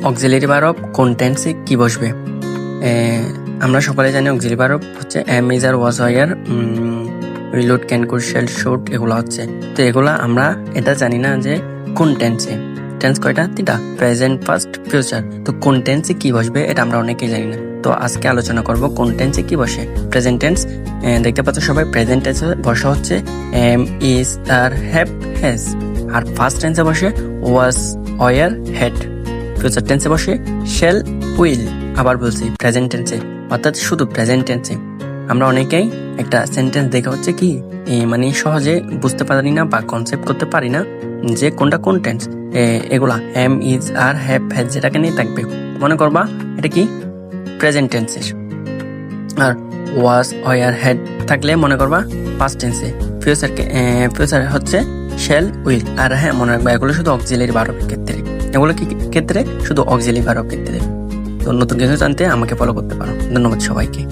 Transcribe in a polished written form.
Auxiliary verb কোন টেন্সে কি বসবে? আমরা সকলে জানি অক্সিলারি ভার্ব হচ্ছে am, is, are, was, were, will, can, could, shall, should, এগুলো হচ্ছে। তো এগুলা আমরা এটা জানি না যে কোন টেন্সে। টেন্স কয়টা? 3টা, প্রেজেন্ট, পাস্ট, ফিউচার। তো কোন টেন্সে কি বসবে এটা আমরা অনেকেই জানি না। তো আজকে আলোচনা করব কোন টেন্সে কি বসে। প্রেজেন্ট টেন্স দেখতে পাচ্ছ সবাই, প্রেজেন্ট টেন্সে বসা হচ্ছে am, is, are, have, has. আর ফার্স্ট টেন্সে বসে ওয়াজ, ওয়ার, হ্যাড। ফিউচার টেন্সে বসে শ্যাল, উইল। আবার বলছি প্রেজেন্ট টেন্সে, অর্থাৎ শুধু প্রেজেন্ট টেন্সে। আমরা অনেকেই একটা সেন্টেন্স দেখে হচ্ছে কি মানে সহজে বুঝতে পারি না বা কনসেপ্ট করতে পারি না যে কোনটা কোন টেন্স। এগুলা am, is, are, have, has যেটাকে নিয়ে থাকবে মনে করবা এটা কি প্রেজেন্ট টেন্সের। আর ওয়াজ, ওয়ার, হ্যাড থাকলে মনে করবা পাস্ট টেন্সে। ফিউচার হচ্ছে শ্যাল, উইল। আর হ্যাঁ, মনে রাখবা এগুলো শুধু অক্সিলারি ভার্বের ক্ষেত্রে। এগুলো কি ক্ষেত্রে? শুধু অক্সিলারি ভার্বের ক্ষেত্রে। তো নতুন কিছু জানতে আমাকে ফলো করতে পারো। ধন্যবাদ সবাইকে।